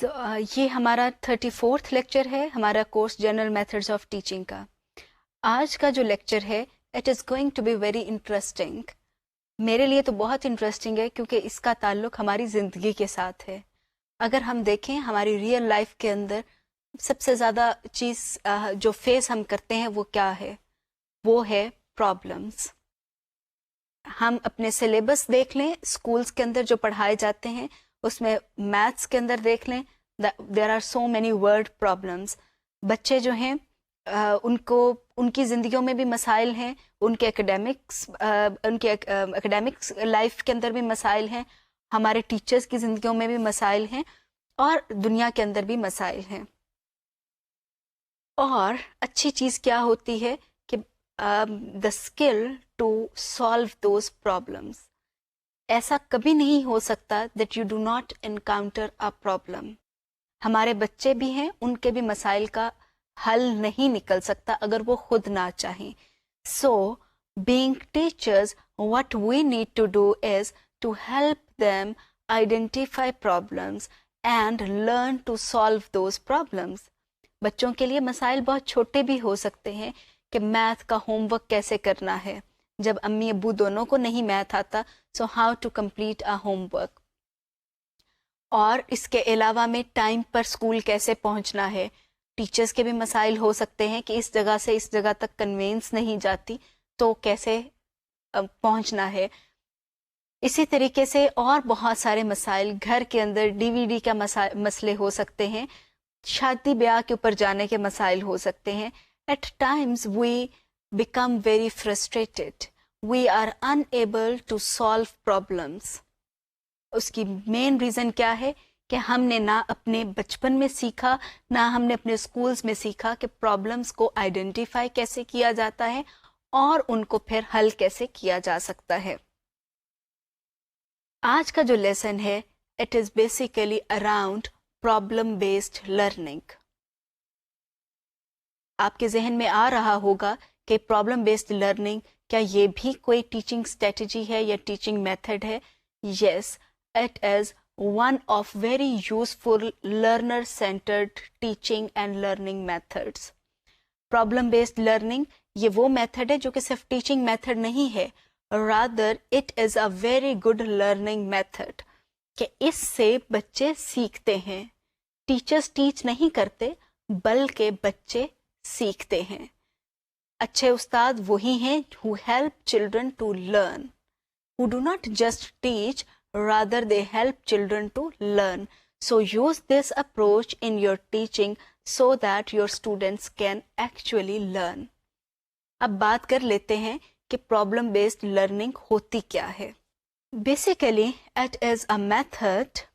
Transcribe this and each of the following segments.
یہ ہمارا 34th lecture ہے ہمارا course general methods of teaching کا. آج کا جو لیکچر ہے it is going to be very interesting. میرے لیے تو بہت انٹرسٹنگ ہے کیونکہ اس کا تعلق ہماری زندگی کے ساتھ ہے. اگر ہم دیکھیں ہماری ریئل لائف کے اندر سب سے زیادہ چیز جو فیس ہم کرتے ہیں وہ کیا ہے؟ وہ ہے پرابلمس. ہم اپنے سلیبس دیکھ لیں، اسکولس کے اندر جو پڑھائے جاتے ہیں اس میں میتھس کے اندر دیکھ لیں there are so many word problems. بچے جو ہیں ان کی زندگیوں میں بھی مسائل ہیں، ان کے اکیڈیمکس لائف کے اندر بھی مسائل ہیں، ہمارے ٹیچرز کی زندگیوں میں بھی مسائل ہیں، اور دنیا کے اندر بھی مسائل ہیں. اور اچھی چیز کیا ہوتی ہے کہ the skill to solve those problems. ایسا کبھی نہیں ہو سکتا that you do not encounter a problem. ہمارے بچے بھی ہیں، ان کے بھی مسائل کا حل نہیں نکل سکتا اگر وہ خود نہ چاہیں. So being teachers what we need to do is to help them identify problems and learn to solve those problems. بچوں کے لیے مسائل بہت چھوٹے بھی ہو سکتے ہیں کہ میتھ کا ہوم ورک کیسے کرنا ہے جب امی ابو دونوں کو نہیں میتھ آتا. So how to complete a homework. اور اس کے علاوہ میں ٹائم پر اسکول کیسے پہنچنا ہے. ٹیچرز کے بھی مسائل ہو سکتے ہیں کہ اس جگہ سے اس جگہ تک کنوینس نہیں جاتی تو کیسے پہنچنا ہے. اسی طریقے سے اور بہت سارے مسائل، گھر کے اندر DVD کا مسئلے ہو سکتے ہیں، شادی بیاہ کے اوپر جانے کے مسائل ہو سکتے ہیں. At times we become very frustrated, we are unable to solve problems. اس کی مین ریزن کیا ہے کہ ہم نے نہ اپنے بچپن میں سیکھا، نہ ہم نے اپنے اسکولس میں سیکھا کہ پرابلمس کو آئیڈینٹیفائی کیسے کیا جاتا ہے اور ان کو پھر حل کیسے کیا جا سکتا ہے. آج کا جو لیسن ہے it is basically around problem based learning. آپ کے ذہن میں آ رہا ہوگا کہ پرابلم بیسڈ لرننگ کیا یہ بھی کوئی ٹیچنگ اسٹریٹجی ہے یا ٹیچنگ میتھڈ ہے؟ یس، it is one of very useful learner centered teaching and learning methods. Problem based learning یہ وہ میتھڈ ہے جو کہ صرف ٹیچنگ میتھڈ نہیں ہے، rather it is a very good learning method کہ اس سے بچے سیکھتے ہیں. ٹیچرز ٹیچ نہیں کرتے بلکہ بچے سیکھتے ہیں. اچھے استاد وہی ہیں who help children to learn, who do not just teach, rather they help children to learn. So use this approach in your teaching so that your students can actually learn. اب بات کر لیتے ہیں کہ problem based learning ہوتی کیا ہے. Basically, it is a method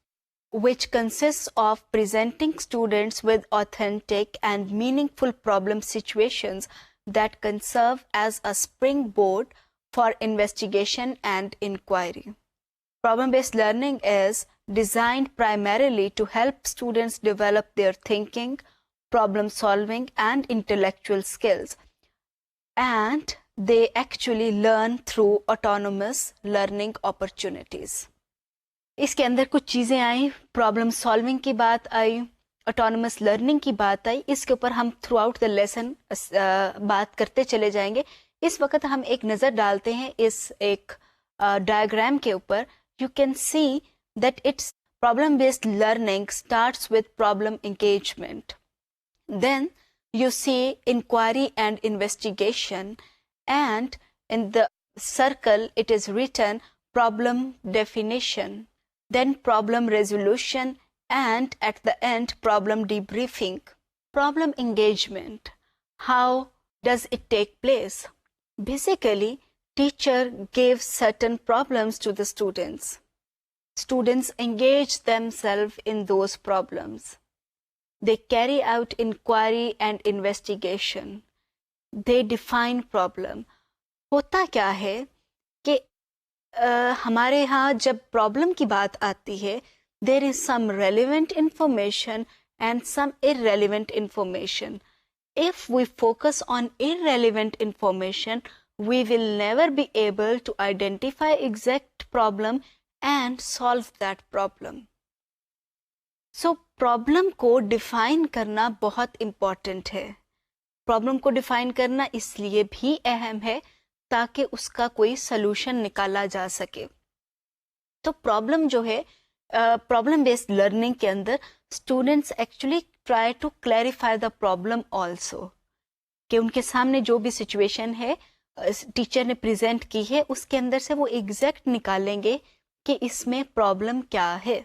which consists of presenting students with authentic and meaningful problem situations that can serve as a springboard for investigation and inquiry. Problem-based learning is designed primarily to help students develop their thinking, problem-solving, and intellectual skills. And they actually learn through autonomous learning opportunities. اس کے اندر کچھ چیزیں آئیں، problem solving کی بات آئی، autonomous learning کی بات آئی. اس کے اوپر ہم تھرو آؤٹ دا لیسن بات کرتے چلے جائیں گے. اس وقت ہم ایک نظر ڈالتے ہیں اس ایک ڈائیگرام کے اوپر. You can see that it's problem-based learning starts with problem engagement. Then you see inquiry and investigation, and in the circle it is written problem definition, then problem resolution, and at the end problem debriefing. Problem engagement, how does it take place? Basically, teacher gives certain problems to the students. Students engage themselves in those problems. They carry out inquiry and investigation. They define problem. ہوتا کیا ہے کہ ہمارے ہاں جب problem کی بات آتی ہے there is some relevant information and some irrelevant information. If we focus on irrelevant information, we will never be able to identify exact problem and solve that problem. So problem کو define کرنا بہت important ہے. Problem کو define کرنا اس لیے بھی اہم ہے تاکہ اس کا کوئی سلوشن نکالا جا سکے. تو پرابلم جو ہے پرابلم بیسڈ لرننگ کے اندر students actually try to clarify the problem also, کہ ان کے سامنے جو بھی سچویشن ہے ٹیچر نے پریزنٹ کی ہے اس کے اندر سے وہ ایگزیکٹ نکالیں گے کہ اس میں پرابلم کیا ہے.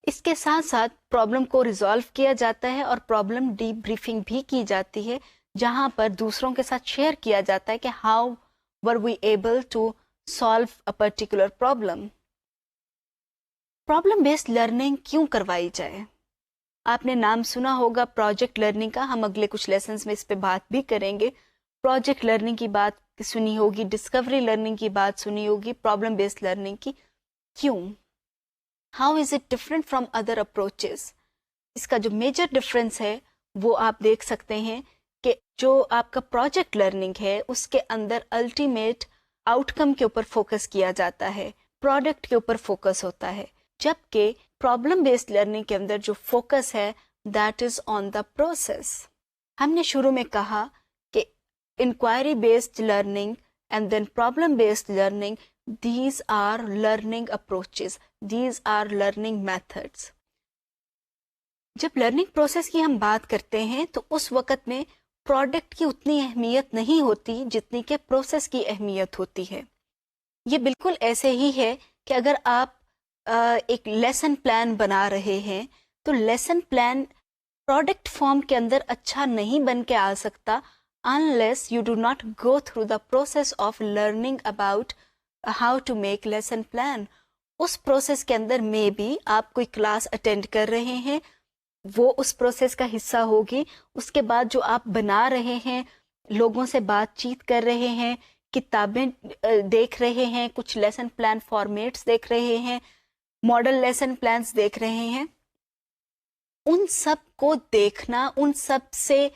اس کے ساتھ ساتھ پرابلم کو ریزالو کیا جاتا ہے اور پرابلم ڈیپ بریفنگ بھی کی جاتی ہے, جہاں پر دوسروں کے ساتھ شیئر کیا جاتا ہے کہ how were we able to solve a particular problem. Problem based learning کیوں کروائی جائے؟ آپ نے نام سنا ہوگا پروجیکٹ لرننگ کا, ہم اگلے کچھ لیسنز میں اس پہ بات بھی کریں گے. پروجیکٹ لرننگ کی بات سنی ہوگی, ڈسکوری لرننگ کی بات سنی ہوگی, پرابلم بیسڈ لرننگ کی. کیوں؟ How is it different from other approaches? اس کا جو میجر ڈفرینس ہے وہ آپ دیکھ سکتے ہیں کہ جو آپ کا پروجیکٹ لرننگ ہے اس کے اندر الٹیمیٹ آؤٹ کم کے اوپر فوکس کیا جاتا ہے, پروڈکٹ کے اوپر فوکس ہوتا ہے, جبکہ پرابلم بیسڈ لرننگ کے اندر جو فوکس ہے that is on the process. ہم نے شروع میں کہا کہ inquiry based learning and then problem based learning, these are learning approaches, these are learning methods. جب لرننگ پروسیس کی ہم بات کرتے ہیں تو اس وقت میں پروڈکٹ کی اتنی اہمیت نہیں ہوتی جتنی کہ پروسیس کی اہمیت ہوتی ہے. یہ بالکل ایسے ہی ہے کہ اگر آپ ایک لیسن پلان بنا رہے ہیں تو لیسن پلان پروڈکٹ فارم کے اندر اچھا نہیں بن کے آ سکتا unless you do not go through the process of learning about how to make lesson plan. اس پروسیس کے اندر میں بھی آپ کوئی کلاس اٹینڈ کر رہے ہیں, وہ اس پروسیس کا حصہ ہوگی. اس کے بعد جو آپ بنا رہے ہیں, لوگوں سے بات چیت کر رہے ہیں, کتابیں دیکھ رہے ہیں, کچھ لیسن پلان فارمیٹس دیکھ رہے ہیں, ماڈل لیسن پلانس دیکھ رہے ہیں, ان سب کو دیکھنا, ان سب سے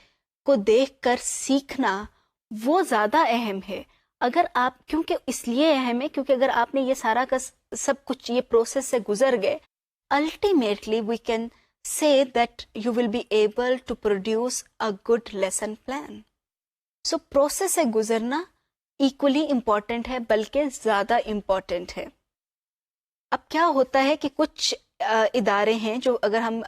کو دیکھ کر سیکھنا وہ زیادہ اہم ہے. اگر آپ, کیونکہ اس لیے اہم ہے کیونکہ اگر آپ نے یہ سارا کا سب کچھ یہ پروسیس سے گزر گئے, ultimately we can say that you will be able to produce a good lesson plan. So process سے گزرنا ایکولی امپورٹنٹ ہے, بلکہ زیادہ امپورٹنٹ ہے. اب کیا ہوتا ہے کہ کچھ ادارے ہیں جو, اگر ہم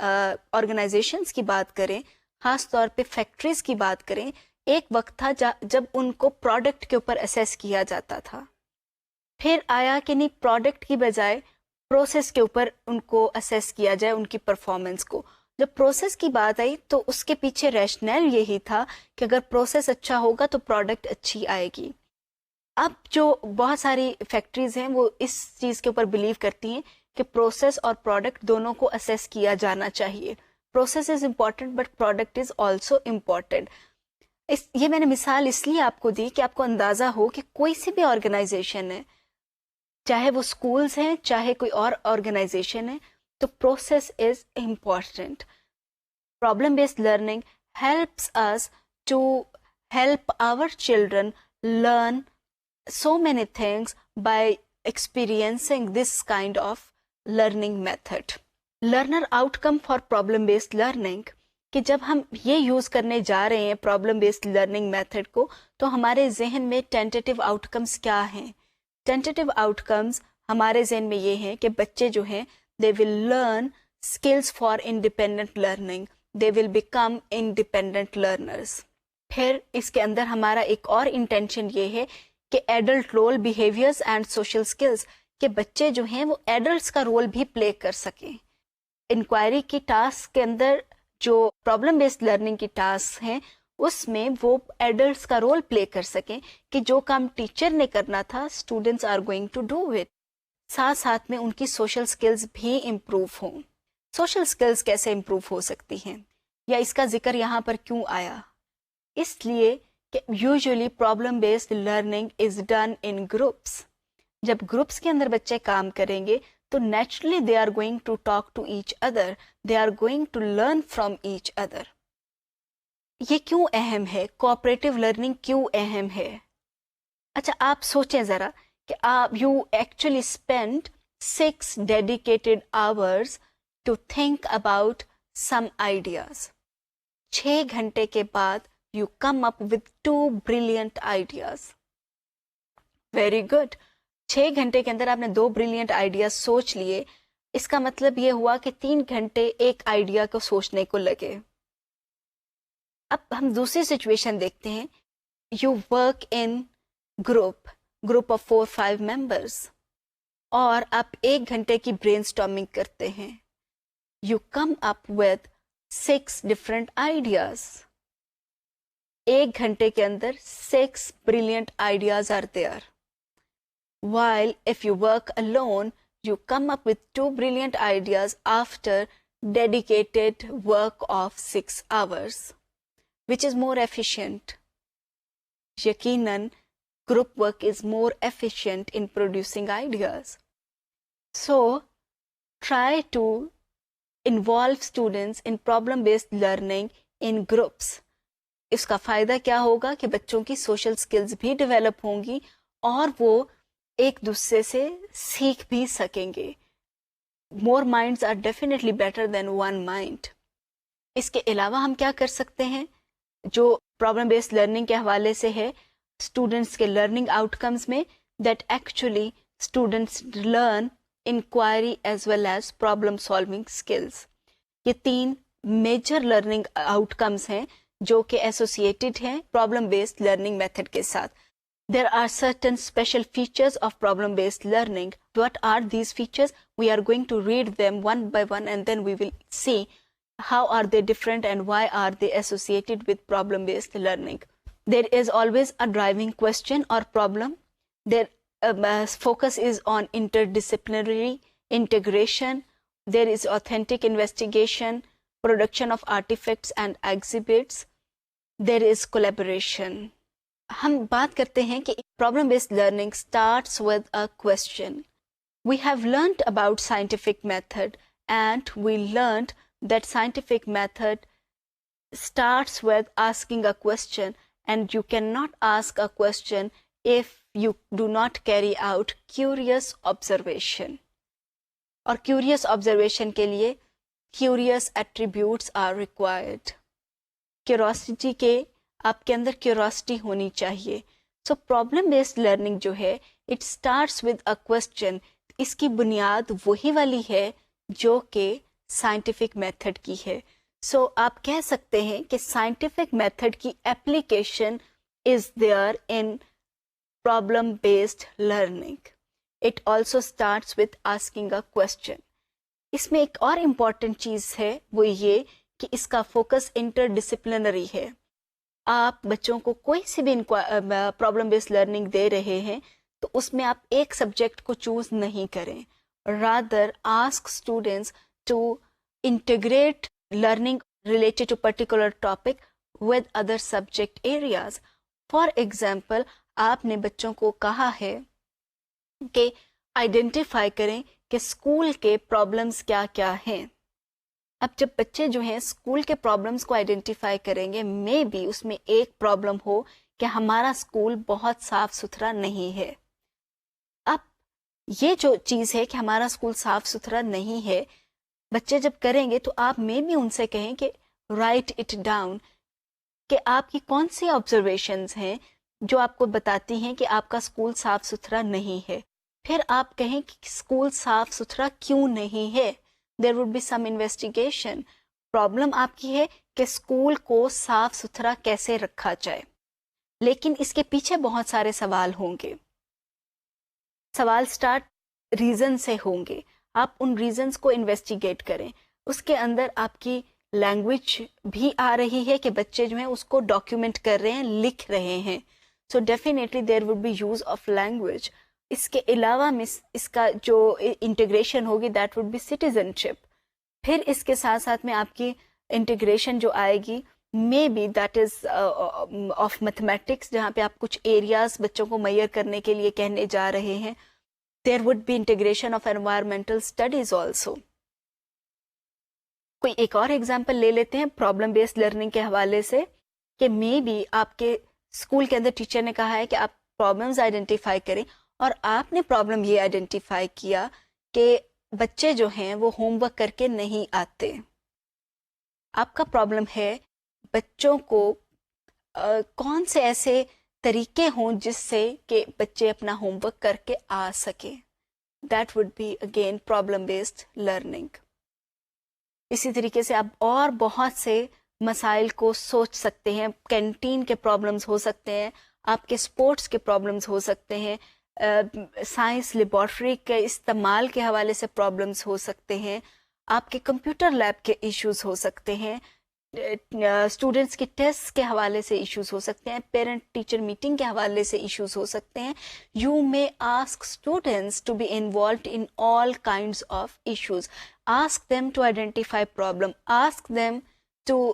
آرگنائزیشنس کی بات کریں, خاص طور پہ فیکٹریز کی بات کریں, ایک وقت تھا جب ان کو پروڈکٹ کے اوپر اسیس کیا جاتا تھا. پھر آیا کہ نہیں, پروڈکٹ کی بجائے پروسیس کے اوپر ان کو اسیس کیا جائے, ان کی پرفارمنس کو. جب پروسیس کی بات آئی تو اس کے پیچھے ریشنل یہی تھا کہ اگر پروسیس اچھا ہوگا تو پروڈکٹ اچھی آئے گی. اب جو بہت ساری فیکٹریز ہیں وہ اس چیز کے اوپر بلیو کرتی ہیں کہ پروسیس اور پروڈکٹ دونوں کو اسیس کیا جانا چاہیے. Process is important but product is also important. یہ میں نے مثال اس لیے آپ کو دی کہ آپ کو اندازہ ہو کہ کوئی سی بھی آرگنائزیشن ہے, چاہے وہ اسکولز ہیں چاہے کوئی اور آرگنائزیشن ہے, تو process is important. Problem based learning helps us to help our children learn so many things by experiencing this kind of learning method. Learner outcome for problem based learning, کہ جب ہم یہ یوز کرنے جا رہے ہیں پرابلم بیسڈ لرننگ میتھڈ کو تو ہمارے ذہن میں ٹینٹیٹیو آؤٹ کمس کیا ہیں؟ ٹینٹیٹیو آؤٹ کمس ہمارے ذہن میں یہ ہیں کہ بچے جو ہیں they will learn skills for independent learning, they will become independent learners. پھر اس کے اندر ہمارا ایک اور انٹینشن یہ ہے کہ adult role, behaviours and social skills, کہ بچے جو ہیں وہ ایڈلٹس کا رول بھی پلے کر سکیں. انکوائری کی ٹاسک کے اندر جو پرابلم بیسڈ لرننگ کی ٹاسک ہیں اس میں وہ ایڈلٹس کا رول پلے کر سکیں کہ جو کام ٹیچر نے کرنا تھا students are going to do it. ساتھ ساتھ میں ان کی سوشل اسکلز بھی امپروو ہوں. سوشل اسکلز کیسے امپروو ہو سکتی ہیں یا اس کا ذکر یہاں پر کیوں آیا؟ اس لیے کہ usually problem based learning is done in groups. جب گروپس کے اندر بچے کام کریں گے تو naturally they are going to talk to each other, they are going to learn from each other. یہ کیوں اہم ہے؟ کوآپریٹو لرننگ کیوں اہم ہے؟ اچھا آپ سوچیں ذرا کہ آپ you actually spend 6 dedicated hours to think about some ideas. 6 گھنٹے کے بعد you come up with 2 brilliant ideas. Very good. 6 گھنٹے کے اندر آپ نے 2 brilliant ideas سوچ لیے. اس کا مطلب یہ ہوا کہ 3 گھنٹے ایک آئیڈیا کو سوچنے کو لگے. اب ہم دوسری سچویشن دیکھتے ہیں. You work in group of 4-5 members اور آپ 1 گھنٹے کی برین اسٹارمنگ کرتے ہیں. You come up with 6 different ideas. 1 گھنٹے کے اندر 6 brilliant ideas are there. While if you work alone, you come up with 2 brilliant ideas after dedicated work of 6 hours, which is more efficient. Yaqinan, group work is more efficient in producing ideas. So, try to involve students in problem-based learning in groups. اس کا فائدہ کیا ہوگا کہ بچوں کی social skills بھی develop ہوں گی اور وہ ایک دوسرے سے سیکھ بھی سکیں گے. More minds are definitely better than one mind. اس کے علاوہ ہم کیا کر سکتے ہیں جو پرابلم بیسڈ لرننگ کے حوالے سے ہے اسٹوڈنٹس کے لرننگ آؤٹ کمز میں, that actually students learn inquiry as well as problem solving skills. یہ 3 میجر لرننگ آؤٹ کمز ہیں جو کہ ایسوسیٹڈ ہیں پرابلم بیسڈ لرننگ میتھڈ کے ساتھ. There are certain special features of problem-based learning. What are these features? We are going to read them one by one and then we will see how are they different and why are they associated with problem-based learning. There is always a driving question or problem. Their focus is on interdisciplinary integration. There is authentic investigation, production of artifacts and exhibits. There is collaboration. ہم بات کرتے ہیں کہ problem based learning starts with a question. We have learned about scientific method and we learned that scientific method starts with asking a question and you can not ask a question if you do not carry out curious observation. اور curious observation کے لیے curious attributes are required. Curiosity کے آپ کے اندر curiosity ہونی چاہیے. So problem based learning جو ہے it starts with a question. اس کی بنیاد وہی والی ہے جو کہ scientific method کی ہے. So آپ کہہ سکتے ہیں کہ scientific method کی application is there in problem based learning. It also starts with asking a question. اس میں ایک اور امپورٹنٹ چیز ہے وہ یہ کہ اس کا فوکس انٹرڈسپلنری ہے. آپ بچوں کو کوئی سی بھی پرابلم بیسڈ لرننگ دے رہے ہیں تو اس میں آپ ایک سبجیکٹ کو چوز نہیں کریں. Rather ask students to integrate learning related to particular topic with other subject areas. For example, آپ نے بچوں کو کہا ہے کہ آئیڈینٹیفائی کریں کہ اسکول کے پرابلمس کیا کیا ہیں. اب جب بچے جو ہیں اسکول کے پرابلمس کو آئیڈینٹیفائی کریں گے, مے بی اس میں ایک پرابلم ہو کہ ہمارا اسکول بہت صاف ستھرا نہیں ہے. اب یہ جو چیز ہے کہ ہمارا اسکول صاف ستھرا نہیں ہے, بچے جب کریں گے تو آپ میں بھی ان سے کہیں کہ رائٹ اٹ ڈاؤن, کہ آپ کی کون سی آبزرویشنز ہیں جو آپ کو بتاتی ہیں کہ آپ کا اسکول صاف ستھرا نہیں ہے. پھر آپ کہیں کہ اسکول صاف ستھرا کیوں نہیں ہے. There would be some investigation. Problem آپ کی ہے کہ اسکول کو صاف ستھرا کیسے رکھا جائے, لیکن اس کے پیچھے بہت سارے سوال ہوں گے. سوال سٹارٹ ریزن سے ہوں گے. آپ ان ریزنز کو انویسٹیگیٹ کریں. اس کے اندر آپ کی لینگویج بھی آ رہی ہے کہ بچے جو ہیں اس کو ڈاکیومنٹ کر رہے ہیں, لکھ رہے ہیں. So definitely there would be use of language. اس کے علاوہ اس کا جو انٹیگریشن ہوگی that would be citizenship. پھر اس کے ساتھ ساتھ میں آپ کی انٹیگریشن جو آئے گی may be that is of mathematics, جہاں پہ آپ کچھ ایریاز بچوں کو میئر کرنے کے لیے کہنے جا رہے ہیں. There would be integration of environmental studies also. کوئی ایک اور ایگزامپل لے لیتے ہیں پرابلم بیسڈ لرننگ کے حوالے سے, کہ مے بی آپ کے اسکول کے اندر ٹیچر نے کہا ہے کہ آپ پرابلمز آئیڈینٹیفائی کریں, اور آپ نے پرابلم یہ آئیڈینٹیفائی کیا کہ بچے جو ہیں وہ ہوم ورک کر کے نہیں آتے. آپ کا پرابلم ہے بچوں کو کون سے ایسے طریقے ہوں جس سے کہ بچے اپنا ہوم ورک کر کے آ سکیں. That would be again problem based learning. اسی طریقے سے آپ اور بہت سے مسائل کو سوچ سکتے ہیں. کینٹین کے پرابلمس ہو سکتے ہیں, آپ کے اسپورٹس کے پرابلمس ہو سکتے ہیں, سائنس لیبارٹری کے استعمال کے حوالے سے پرابلمس ہو سکتے ہیں, آپ کے کمپیوٹر لیب کے ایشوز ہو سکتے ہیں, اسٹوڈنٹس کے ٹیسٹ کے حوالے سے ایشوز ہو سکتے ہیں, پیرنٹ ٹیچر میٹنگ کے حوالے سے ایشوز ہو سکتے ہیں. You may ask students to be involved in all kinds of issues. Ask them to identify problem, ask them to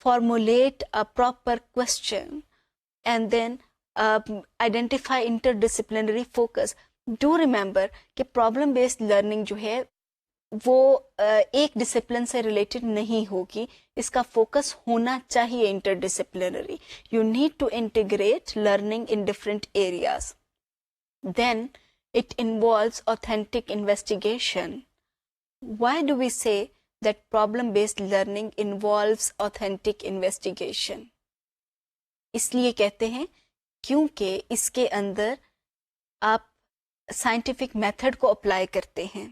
formulate a proper question and then identify interdisciplinary focus. Do remember کہ problem based learning جو ہے وہ ایک discipline سے related نہیں ہوگی, اس کا focus ہونا چاہیے انٹرڈسپلنری. You need to integrate learning in different areas. Then it involves authentic investigation. Why do we say that problem-based learning involves authentic investigation? اس لیے کہتے ہیں کیونکہ اس کے اندر آپ سائنٹیفک میتھڈ کو اپلائی کرتے ہیں.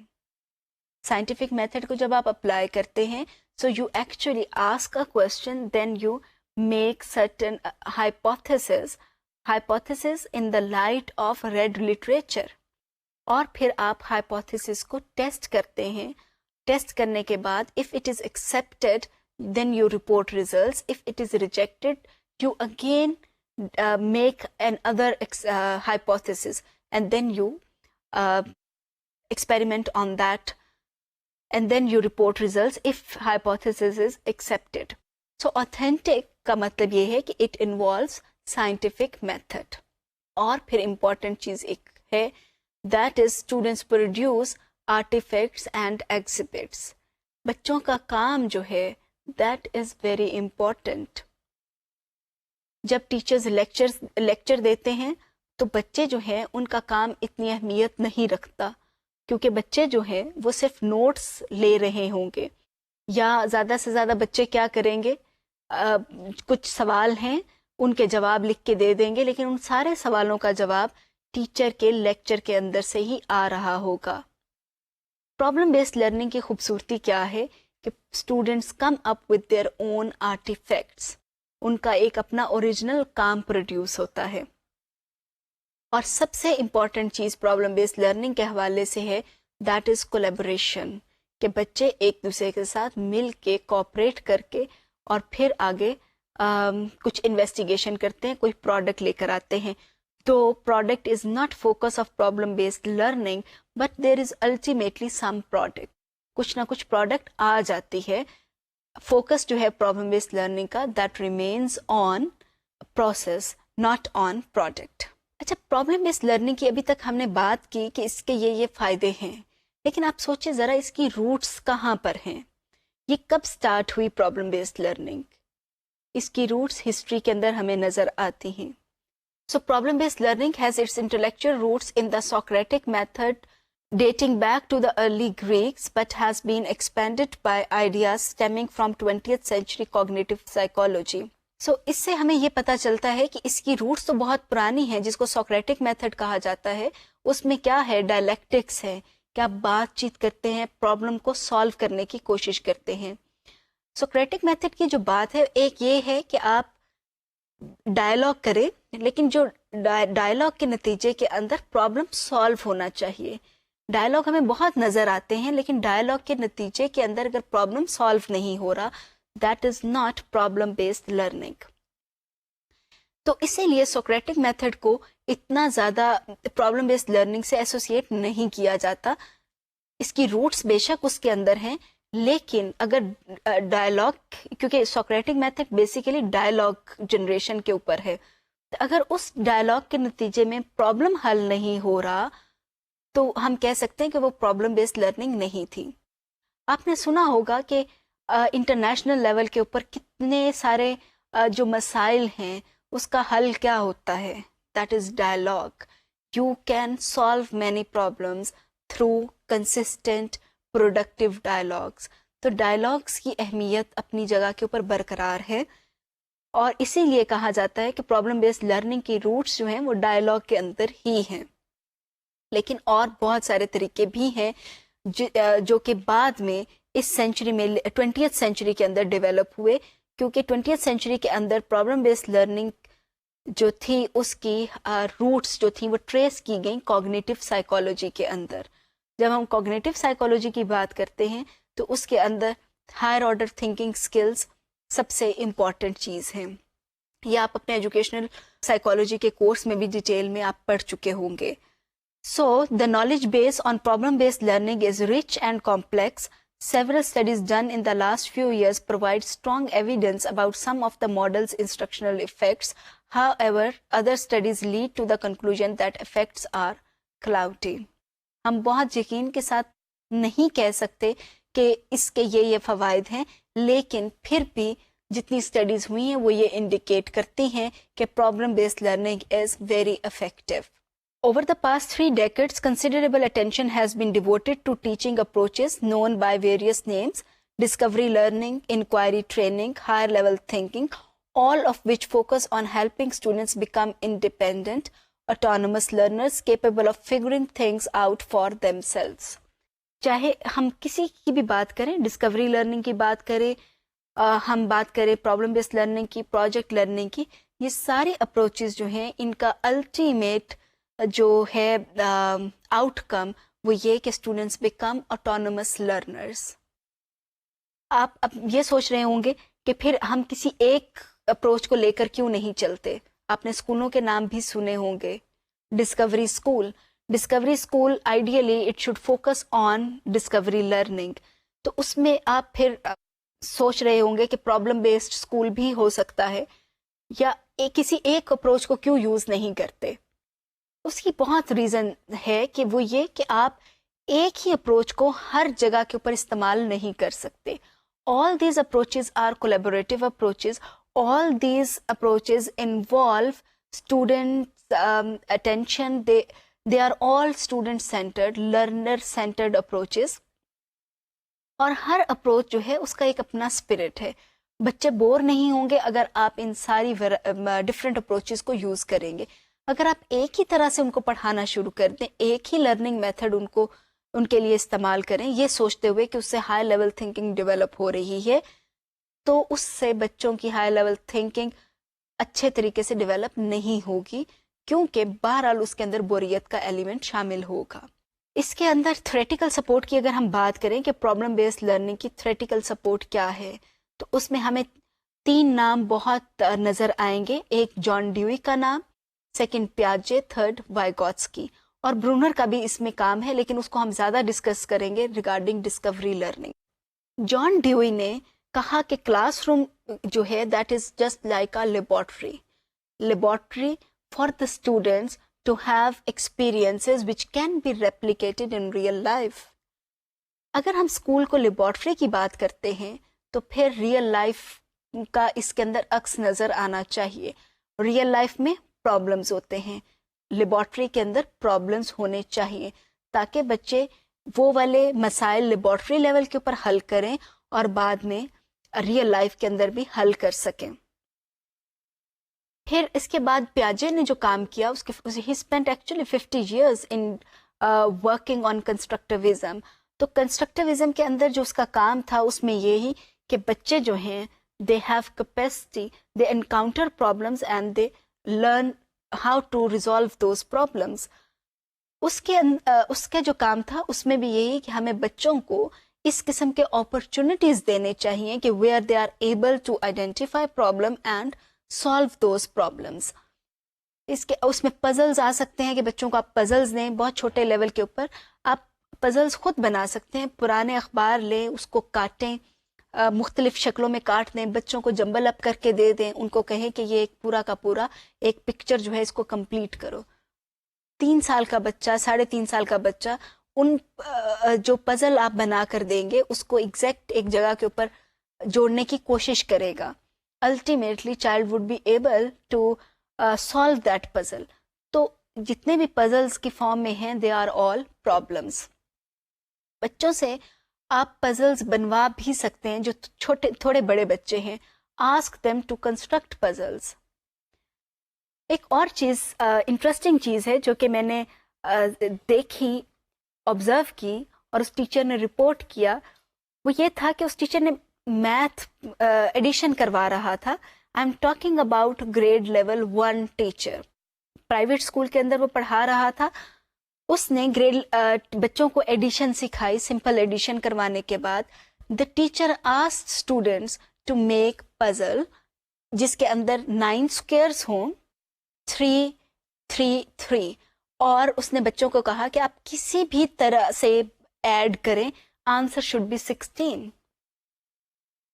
سائنٹیفک میتھڈ کو جب آپ اپلائی کرتے ہیں so you actually ask a question, then you make certain hypothesis in the light of read literature. اور پھر آپ hypothesis کو ٹیسٹ کرتے ہیں. ٹیسٹ کرنے کے بعد if it is accepted then you report results. If it is rejected you again make another hypothesis and then you experiment on that and then you report results if hypothesis is accepted. So authentic کا مطلب یہ ہے کہ it involves scientific method. اور پھر important چیز ایک ہے that is students produce artifacts and exhibits. بچوں کا کام جو ہے that is very important. جب ٹیچرز لیکچر دیتے ہیں تو بچے جو ہیں ان کا کام اتنی اہمیت نہیں رکھتا, کیونکہ بچے جو ہیں وہ صرف نوٹس لے رہے ہوں گے, یا زیادہ سے زیادہ بچے کیا کریں گے, کچھ سوال ہیں ان کے جواب لکھ کے دے دیں گے, لیکن ان سارے سوالوں کا جواب ٹیچر کے لیکچر کے اندر سے ہی آ رہا ہوگا. پرابلم بیسڈ لرننگ کی خوبصورتی کیا ہے کہ students come up with their own artefacts, ان کا ایک اپنا اوریجنل کام پروڈیوس ہوتا ہے. اور سب سے امپورٹنٹ چیز پرابلم بیسڈ لرننگ کے حوالے سے ہے دیٹ از کولیبوریشن, کہ بچے ایک دوسرے کے ساتھ مل کے کوآپریٹ کر کے اور پھر آگے کچھ انویسٹیگیشن کرتے ہیں, کوئی پروڈکٹ لے کر آتے ہیں. تو product is not focus of problem based learning but there is ultimately some product, کچھ نہ کچھ پروڈکٹ آ جاتی ہے. فوکس جو ہے پرابلم بیسڈ لرننگ کا that remains on process not on product. اچھا, پرابلم بیسڈ لرننگ کی ابھی تک ہم نے بات کی کہ اس کے یہ فائدے ہیں, لیکن آپ سوچیں ذرا اس کی روٹس کہاں پر ہیں, یہ کب سٹارٹ ہوئی پرابلم بیسڈ لرننگ. اس کی روٹس ہسٹری کے اندر ہمیں نظر آتی ہیں. So problem-based learning has its intellectual roots in the Socratic method dating back to the early Greeks, but has been expanded by ideas stemming from 20th century cognitive psychology. So اس سے ہمیں یہ پتا چلتا ہے کہ اس کی روٹس تو بہت پرانی ہیں, جس کو سوکریٹک میتھڈ کہا جاتا ہے. اس میں کیا ہے, ڈائلیکٹکس ہے, کہ آپ بات چیت کرتے ہیں, پرابلم کو سالو کرنے کی کوشش کرتے ہیں. سوکریٹک میتھڈ کی جو بات ہے ایک یہ ہے کہ آپ ڈائلاگ کریں, لیکن جو ڈائلاگ کے نتیجے کے اندر پرابلم سالو ہونا چاہیے. ڈائلاگ ہمیں بہت نظر آتے ہیں, لیکن ڈائلاگ کے نتیجے کے اندر اگر پرابلم سالو نہیں ہو رہا, that is not problem based learning. تو اسی لیے سوکریٹک میتھڈ کو اتنا زیادہ پرابلم بیسڈ لرننگ سے ایسوسیٹ نہیں کیا جاتا. اس کی روٹس بے شک اس کے اندر ہیں, لیکن اگر ڈائلاگ, کیونکہ Socratic method basically dialogue generation کے اوپر ہے, اگر اس ڈائلاگ کے نتیجے میں پرابلم حل نہیں ہو رہا تو ہم کہہ سکتے ہیں کہ وہ پرابلم بیسڈ لرننگ نہیں تھی. آپ نے سنا ہوگا کہ انٹرنیشنل لیول کے اوپر کتنے سارے جو مسائل ہیں اس کا حل کیا ہوتا ہے, that is dialogue. You can solve many problems through consistent productive dialogues. تو ڈائلاگس کی اہمیت اپنی جگہ کے اوپر برقرار ہے, اور اسی لیے کہا جاتا ہے کہ پرابلم بیسڈ لرننگ کی روٹس جو ہیں وہ ڈائلاگ کے اندر ہی ہیں. لیکن اور بہت سارے طریقے بھی ہیں جو کہ بعد میں اس سینچری میں 20th سینچری کے اندر ڈیولپ ہوئے, کیونکہ 20th سینچری کے اندر پرابلم بیسڈ لرننگ جو تھی اس کی روٹس جو تھیں وہ ٹریس کی گئیں کوگنیٹو سائیکالوجی کے اندر. جب ہم کوگنیٹو سائیکالوجی کی بات کرتے ہیں تو اس کے اندر ہائر آرڈر تھنکنگ سکلز سب سے امپورٹنٹ چیز ہیں. یہ آپ اپنے ایجوکیشنل سائیکالوجی کے کورس میں بھی ڈیٹیل میں آپ پڑھ چکے ہوں گے. So, the knowledge base on problem-based learning is rich and complex. Several studies done in the last few years provide strong evidence about some of the model's instructional effects. However, other studies lead to the conclusion that effects are cloudy. ہم بہت یقین کے ساتھ نہیں کہہ سکتے کہ اس کے یہ فوائد ہیں, لیکن پھر بھی جتنی اسٹڈیز ہوئی ہیں وہ یہ انڈیکیٹ کرتی ہیں کہ problem based learning is very effective. Over the past 3 decades, considerable attention has been devoted to teaching approaches known by various names: discovery learning, inquiry training, higher level thinking, all of which focus on helping students become independent, autonomous learners capable of figuring things out for themselves. چاہے ہم کسی کی بھی بات کریں, Discovery learning کی بات کریں, ہم بات کریں پرابلم بیسڈ لرننگ کی, پروجیکٹ لرننگ کی, یہ ساری اپروچز جو ہیں ان کا الٹیمیٹ جو ہے آؤٹ کم وہ یہ کہ اسٹوڈنٹس بیکم آٹونومس لرنرس. آپ اب یہ سوچ رہے ہوں گے کہ پھر ہم کسی ایک اپروچ کو لے کر کیوں نہیں چلتے. آپ نے اسکولوں کے نام بھی سنے ہوں گے. Discovery school ideally it should focus on Discovery learning. تو اس میں آپ پھر سوچ رہے ہوں گے کہ پرابلم بیسڈ اسکول بھی ہو سکتا ہے, یا کسی ایک اپروچ کو کیوں یوز نہیں کرتے. اس کی بہت ریزن ہے کہ وہ یہ کہ آپ ایک ہی اپروچ کو ہر جگہ کے اوپر استعمال نہیں کر سکتے. All these approaches are collaborative approaches. All these approaches involve student attention. They are all student-centered, learner-centered approaches. اور ہر اپروچ جو ہے اس کا ایک اپنا اسپرٹ ہے. بچے بور نہیں ہوں گے اگر آپ ان ساری ڈفرینٹ اپروچز کو یوز کریں گے. اگر آپ ایک ہی طرح سے ان کو پڑھانا شروع کر دیں, ایک ہی لرننگ میتھڈ ان کے لیے استعمال کریں, یہ سوچتے ہوئے کہ اس سے ہائی لیول تھنکنگ ڈیولپ ہو رہی ہے, تو اس سے بچوں کی ہائی لیول تھنکنگ اچھے طریقے سے ڈیولپ نہیں ہوگی, کیونکہ بہرحال اس کے اندر بوریت کا ایلیمنٹ شامل ہوگا. اس کے اندر تھریٹیکل سپورٹ کی اگر ہم بات کریں کہ پرابلم بیسڈ لرننگ کی تھریٹیکل سپورٹ کیا ہے, تو اس میں ہمیں 3 نام بہت نظر آئیں گے. ایک جان ڈیوی کا نام, سیکنڈ پیاجے, تھرڈ وائگوٹسکی, اور برونر کا بھی اس میں کام ہے, لیکن اس کو ہم زیادہ ڈسکس کریں گے regarding discovery learning. John Dewey نے کہا کہ کلاس روم جو ہے that is just like a laboratory for the students to have experiences which can be replicated in real life. اگر ہم اسکول کو لیبورٹری کی بات کرتے ہیں تو پھر ریئل لائف کا اس کے اندر عکس نظر آنا چاہیے. ریئل لائف میں پرابلمز ہوتے ہیں, لیبورٹری کے اندر پرابلمز ہونے چاہیے, تاکہ بچے وہ والے مسائل لیبورٹری لیول کے اوپر حل کریں اور بعد میں ریئل لائف کے اندر بھی حل کر سکیں. پھر اس کے بعد پیاجے نے جو کام کیا اس کے he spent actually 50 years in working on constructivism. تو کنسٹرکٹیوزم کے اندر جو اس کا کام تھا اس میں یہی کہ بچے جو ہیں they have capacity, they encounter problems and they learn how to resolve those problems. اس کے جو کام تھا اس میں بھی یہی کہ ہمیں بچوں کو اس قسم کے اپرچونٹیز دینے چاہیے کہ where they are able to identify problem and solve those problems. اس میں پزلز آ سکتے ہیں کہ بچوں کو آپ پزلز دیں, بہت چھوٹے لیول کے اوپر آپ پزلز خود بنا سکتے ہیں. پرانے اخبار لیں, اس کو کاٹیں, مختلف شکلوں میں کاٹ دیں, بچوں کو جمبل اپ کر کے دے دیں, ان کو کہیں کہ یہ ایک پورا کا پورا ایک پکچر جو ہے اس کو کمپلیٹ کرو. 3 سال کا بچہ, 3.5 سال کا بچہ ان جو پزل آپ بنا کر دیں گے اس کو ایگزیکٹ ایک جگہ کے اوپر جوڑنے کی کوشش کرے گا. Ultimately child would be able to solve that puzzle. تو جتنے بھی پزلز کی فارم میں ہیں دے آر آل پرابلمس. بچوں سے آپ پزلز بنوا بھی سکتے ہیں جو چھوٹے تھوڑے بڑے بچے ہیں. Ask them to construct puzzles. ایک اور چیز انٹرسٹنگ چیز ہے جو کہ میں نے دیکھی، آبزرو کی اور اس ٹیچر نے رپورٹ کیا، وہ یہ تھا کہ اس ٹیچر نے میتھ ایڈیشن کروا رہا تھا. I am talking about grade level 1 teacher. Private school کے اندر وہ پڑھا رہا تھا. اس نے بچوں کو ایڈیشن سکھائی. سمپل ایڈیشن کروانے کے بعد the teacher asked students to make puzzle جس کے اندر 9 اسکوئرس ہوں، 3 3 3، اور اس نے بچوں کو کہا کہ آپ کسی بھی طرح سے ایڈ کریں، آنسر شوڈ بی 16.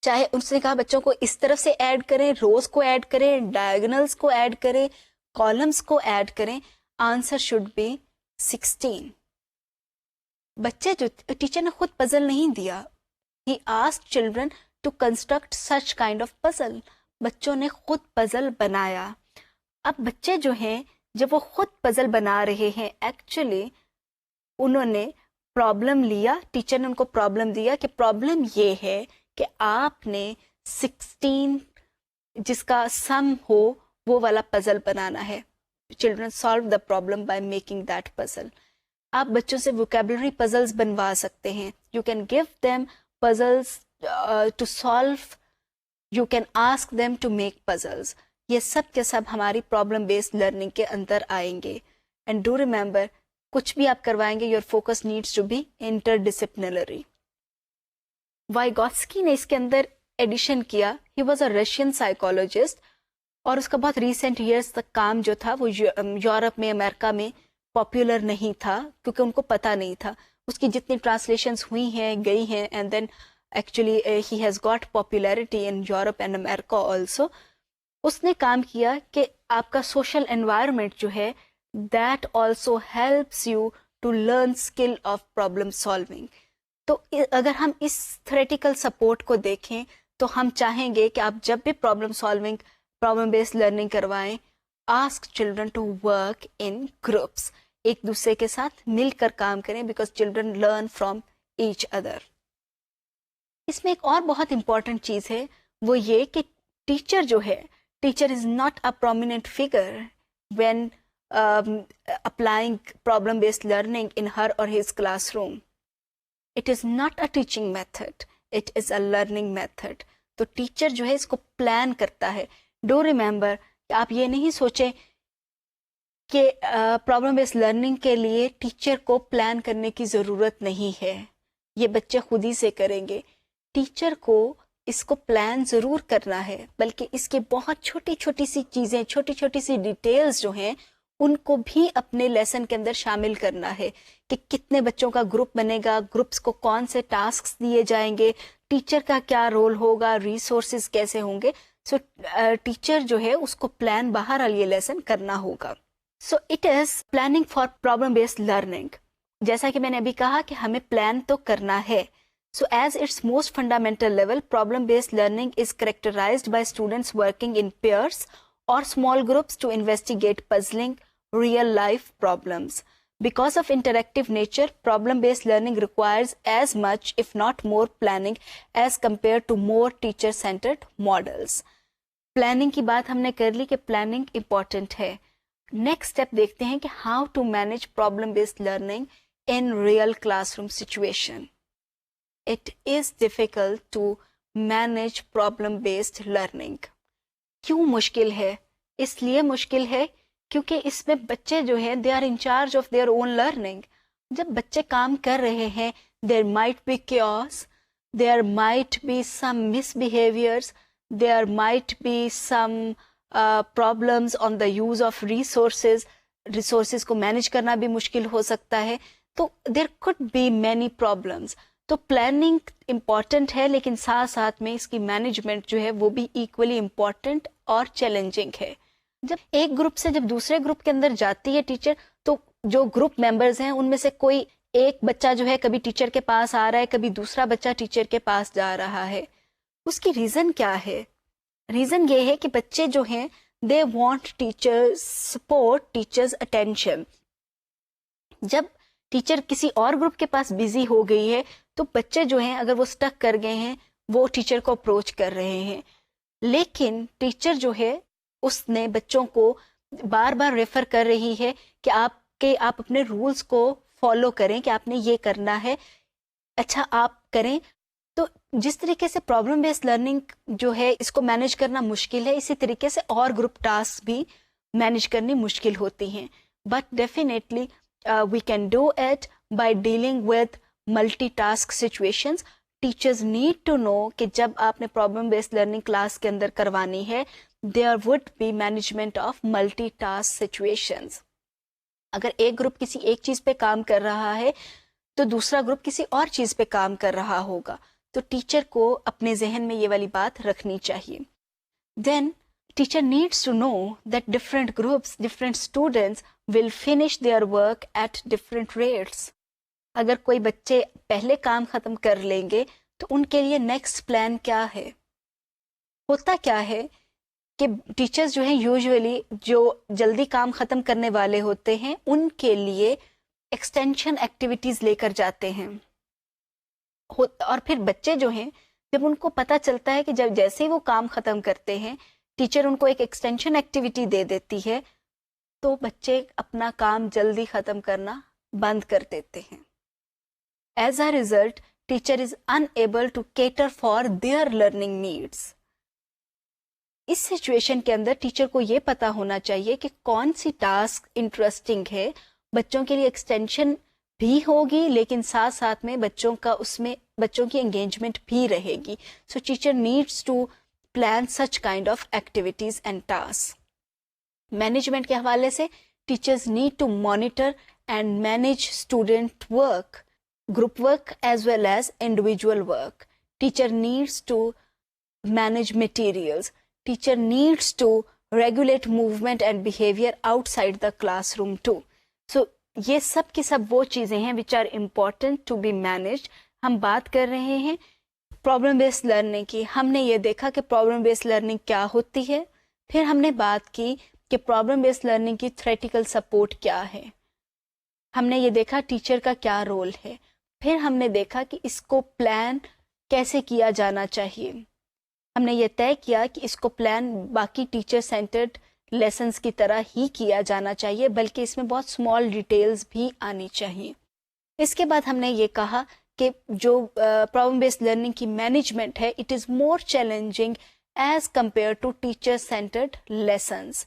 چاہے اس نے کہا بچوں کو اس طرف سے ایڈ کریں، روز کو ایڈ کریں، ڈائگنلز کو ایڈ کریں، کالمز کو ایڈ کریں، آنسر شوڈ بی 16. بچے جو ٹیچر نے خود پزل نہیں دیا. He asked children to construct such kind of puzzle. بچوں نے خود پزل بنایا. اب بچے جو ہیں جب وہ خود پزل بنا رہے ہیں، ایکچولی انہوں نے پرابلم لیا. ٹیچر نے ان کو پرابلم دیا کہ پرابلم یہ ہے کہ آپ نے 16 جس کا سم ہو وہ والا پزل بنانا ہے. Children solve the problem by making that puzzle. آپ بچوں سے ووکیبلری پزلز بنوا سکتے ہیں. You can give them puzzles to solve. You can ask them to make puzzles. یہ سب کے سب ہماری پرابلم بیسڈ لرننگ کے اندر آئیں گے. اینڈ ڈو ریمبر، کچھ بھی آپ کروائیں گے your focus needs to be interdisciplinary. Vygotsky نے اس کے اندر ایڈیشن کیا. He was a Russian psychologist اور اس کا بہت ریسنٹ ایئرس تک کام جو تھا وہ یورپ میں، امریکہ میں پاپولر نہیں تھا کیونکہ ان کو پتہ نہیں تھا. اس کی جتنی ٹرانسلیشنز ہوئی ہیں گئی ہیں، and then actually he has got popularity in Europe and America also. اس نے کام کیا کہ آپ کا سوشل انوائرمنٹ جو ہے that also helps you to learn skill of problem solving. تو اگر ہم اس تھریٹیکل سپورٹ کو دیکھیں تو ہم چاہیں گے کہ آپ جب بھی پرابلم بیسڈ لرننگ کروائیں، ask children to work in groups. ایک دوسرے کے ساتھ مل کر کام کریں because children learn from each other. اس میں ایک اور بہت امپورٹنٹ چیز ہے، وہ یہ کہ ٹیچر جو ہے، teacher is not a prominent figure when applying problem based learning in her or his classroom. It is not a teaching method, it is a learning method. تو ٹیچر جو ہے اس کو پلان کرتا ہے. ڈو ریمبر کہ آپ یہ نہیں سوچیں کہ پرابلم بیسڈ لرننگ کے لیے ٹیچر کو پلان کرنے کی ضرورت نہیں ہے، یہ بچے خود ہی سے کریں گے. ٹیچر کو اس کو پلان ضرور کرنا ہے، بلکہ اس کے بہت چھوٹی چھوٹی سی چیزیں، چھوٹی چھوٹی سی ڈیٹیلز جو ہیں ان کو بھی اپنے لیسن کے اندر شامل کرنا ہے کہ کتنے بچوں کا گروپ بنے گا، گروپس کو کون سے ٹاسکس دیے جائیں گے، ٹیچر کا کیا رول ہوگا، ریسورسز کیسے ہوں گے. سو ٹیچر جو ہے اس کو پلان بہرحال یہ لیسن کرنا ہوگا. So it is planning for problem based learning. جیسا کہ میں نے ابھی کہا کہ ہمیں پلان تو کرنا ہے. So as its most fundamental level, problem-based learning is characterized by students working in pairs or small groups to investigate puzzling real-life problems. Because of interactive nature, problem-based learning requires as much, if not more, planning as compared to more teacher-centered models. Planning کی بات ہم نے کر لی کہ planning important ہے. Next step دیکھتے ہیں کہ how to manage problem-based learning in real classroom situation. It is difficult to manage problem-based learning. کیوں مشکل ہے؟ اس لیے مشکل ہے کیونکہ اس میں بچے جو ہیں they are in charge of their own learning. جب بچے کام کر رہے ہیں there might be chaos, there might be some misbehaviors, there might be some problems on the use of resources کو مینیج کرنا بھی مشکل ہو سکتا ہے. تو there could be many problems. تو پلاننگ امپورٹنٹ ہے لیکن ساتھ ساتھ میں اس کی مینجمنٹ جو ہے وہ بھی ایکولی امپورٹنٹ اور چیلنجنگ ہے. جب ایک گروپ سے جب دوسرے گروپ کے اندر جاتی ہے ٹیچر، تو جو گروپ ممبرز ہیں ان میں سے کوئی ایک بچہ جو ہے کبھی ٹیچر کے پاس آ رہا ہے، کبھی دوسرا بچہ ٹیچر کے پاس جا رہا ہے. اس کی ریزن کیا ہے؟ ریزن یہ ہے کہ بچے جو ہیں they want teacher support, teachers attention. جب ٹیچر کسی اور گروپ کے پاس بزی ہو گئی ہے تو بچے جو ہیں اگر وہ اسٹک کر گئے ہیں وہ ٹیچر کو اپروچ کر رہے ہیں، لیکن ٹیچر جو ہے اس نے بچوں کو بار بار ریفر کر رہی ہے کہ آپ اپنے رولز کو فالو کریں، کہ آپ نے یہ کرنا ہے، اچھا آپ کریں. تو جس طریقے سے پرابلم بیسڈ لرننگ جو ہے اس کو مینیج کرنا مشکل ہے، اسی طریقے سے اور گروپ ٹاسک بھی مینیج کرنی مشکل ہوتی ہیں. But definitely we can do it by dealing with multitask situations. Teachers need to know کہ جب آپ نے پرابلم بیسڈ لرننگ کلاس کے اندر کروانی ہے there would be management of multitask situations. اگر ایک گروپ کسی ایک چیز پہ کام کر رہا ہے تو دوسرا گروپ کسی اور چیز پہ کام کر رہا ہوگا، تو ٹیچر کو اپنے ذہن میں یہ والی بات رکھنی چاہیے. Then teacher needs to know that different groups, different students will finish their work at different rates. اگر کوئی بچے پہلے کام ختم کر لیں گے تو ان کے لیے نیکسٹ پلان کیا ہے؟ ہوتا کیا ہے کہ ٹیچرز جو ہیں یوزولی جو جلدی کام ختم کرنے والے ہوتے ہیں ان کے لیے ایکسٹینشن ایکٹیویٹیز لے کر جاتے ہیں، اور پھر بچے جو ہیں جب ان کو پتہ چلتا ہے کہ جب جیسے ہی وہ کام ختم کرتے ہیں ٹیچر ان کو ایک ایکسٹینشن ایکٹیویٹی دے دیتی ہے تو بچے اپنا کام جلدی ختم کرنا بند کر دیتے ہیں. As a result teacher is unable to cater for their learning needs. اس سچویشن کے اندر ٹیچر کو یہ پتا ہونا چاہیے کہ کون سی ٹاسک انٹرسٹنگ ہے، بچوں کے لیے ایکسٹینشن بھی ہوگی لیکن ساتھ ساتھ میں بچوں کی انگیجمنٹ بھی رہے گی. So teacher needs to plan such kind of activities and task. Management کے حوالے سے teachers need to monitor and manage student work, group work as well as individual work. Teacher needs to manage materials. Teacher needs to regulate movement and behavior outside the classroom too. So یہ سب کی سب وہ چیزیں ہیں which are important to be managed. ہم بات کر رہے ہیں پرابلم بیسڈ لرننگ کی. ہم نے یہ دیکھا کہ پرابلم بیسڈ لرننگ کیا ہوتی ہے، پھر ہم نے بات کی کہ پرابلم بیسڈ لرننگ کی تھریٹیکل سپورٹ کیا ہے، ہم نے یہ دیکھا ٹیچر کا کیا رول ہے، پھر ہم نے دیکھا کہ اس کو پلان کیسے کیا جانا چاہیے. ہم نے یہ طے کیا کہ اس کو پلان باقی ٹیچر سینٹرڈ لیسنز کی طرح ہی کیا جانا چاہیے، بلکہ اس میں بہت اسمال ڈیٹیلز بھی آنی چاہیے. اس کے بعد ہم نے یہ کہا کہ جو پرابلم بیسڈ لرننگ کی مینجمنٹ ہے it is more challenging as compare to teacher centred lessons.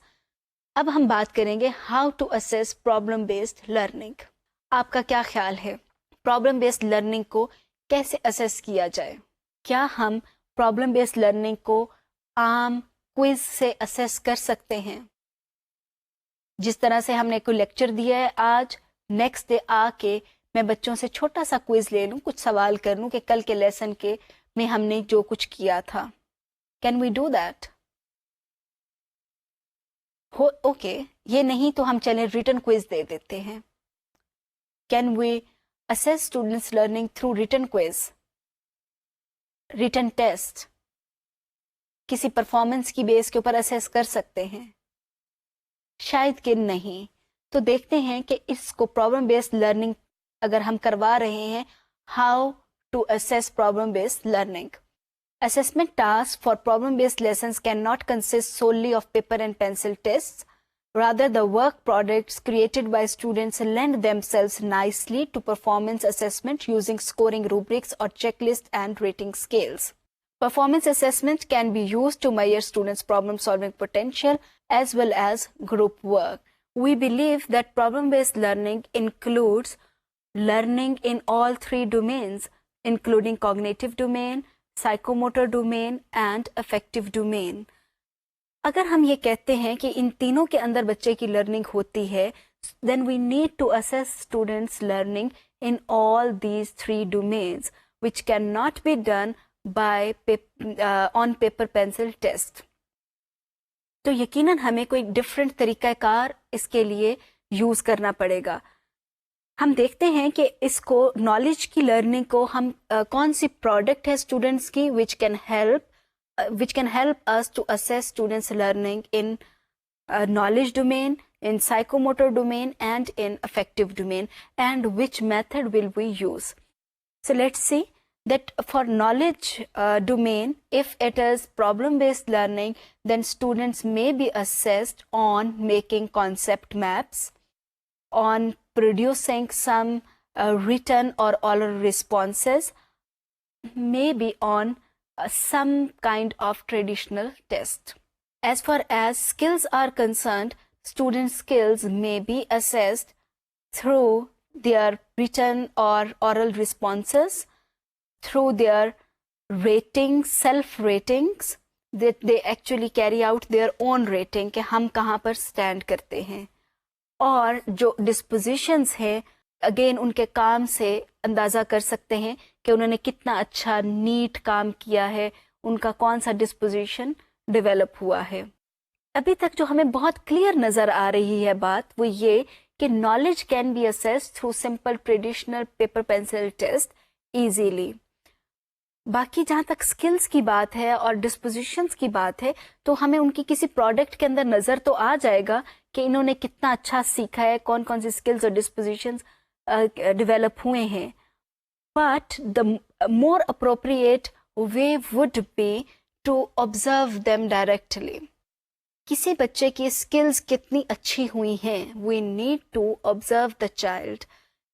اب ہم بات کریں گے how to assess problem based learning. آپ کا کیا خیال ہے پرابلم بیسڈ لرننگ کو کیسے اسیس کیا جائے؟ کیا ہم پرابلم بیسڈ لرننگ کو عام کوئز سے اسیس کر سکتے ہیں؟ جس طرح سے ہم نے کوئی لیکچر دیا ہے آج، نیکسٹ ڈے آ کے میں بچوں سے چھوٹا سا کوئز لے لوں، کچھ سوال کر لوں کہ کل کے لیسن کے میں ہم نے جو کچھ کیا تھا. Can we do that? Okay, یہ نہیں تو ہم چلیں ریٹن کوئز دے دیتے ہیں. Can we assess students learning through written quiz, written test? کسی پرفارمنس کی بیس کے اوپر اسیس کر سکتے ہیں؟ شاید کہ نہیں. تو دیکھتے ہیں کہ اس کو پرابلم بیسڈ لرننگ اگر ہم کروا رہے ہیں، how to assess problem based learning. Assessment tasks for problem-based lessons cannot consist solely of paper and pencil tests. Rather, the work products created by students lend themselves nicely to performance assessment using scoring rubrics or checklists and rating scales. Performance assessment can be used to measure students' problem-solving potential as well as group work. We believe that problem-based learning includes learning in all three domains, including cognitive domain, psychomotor domain and affective domain. اگر ہم یہ کہتے ہیں کہ ان تینوں کے اندر بچے کی لرننگ ہوتی ہے then we need to assess students learning in all these three domains which can not be done by on paper pencil test. تو یقیناً ہمیں کوئی ڈفرینٹ طریقہ کار اس کے لیے یوز کرنا پڑے گا. ہم دیکھتے ہیں کہ اس کو نالج کی لرننگ کو ہم کون سی پروڈکٹ ہے اسٹوڈنٹس کی which can help us to assess students learning in knowledge domain, in psychomotor domain and in affective domain, and which method will we use. So let's see that for knowledge domain, if it is problem-based learning, then students may be assessed on making concept maps, on producing some written or oral responses, maybe on some kind of traditional test. As far as skills are concerned, student skills may be assessed through their written or oral responses, through their ratings, self-ratings, that they actually carry out their own rating کہ ہم کہاں پر stand کرتے ہیں. اور جو dispositions ہیں again in کے کام سے اندازہ کر سکتے ہیں کہ انہوں نے کتنا اچھا نیٹ کام کیا ہے, ان کا کون سا ڈسپوزیشن ڈیولپ ہوا ہے. ابھی تک جو ہمیں بہت کلیئر نظر آ رہی ہے بات وہ یہ کہ knowledge can be assessed through simple traditional paper pencil test easily. باقی جہاں تک سکلز کی بات ہے اور ڈسپوزیشنز کی بات ہے تو ہمیں ان کی کسی پروڈکٹ کے اندر نظر تو آ جائے گا کہ انہوں نے کتنا اچھا سیکھا ہے, کون کون سی سکلز اور ڈسپوزیشنز ڈیولپ ہوئے ہیں. But the more appropriate way would be to observe them directly. کسی بچے کی سکلز کتنی اچھی ہوئی ہیں, we need to observe the child.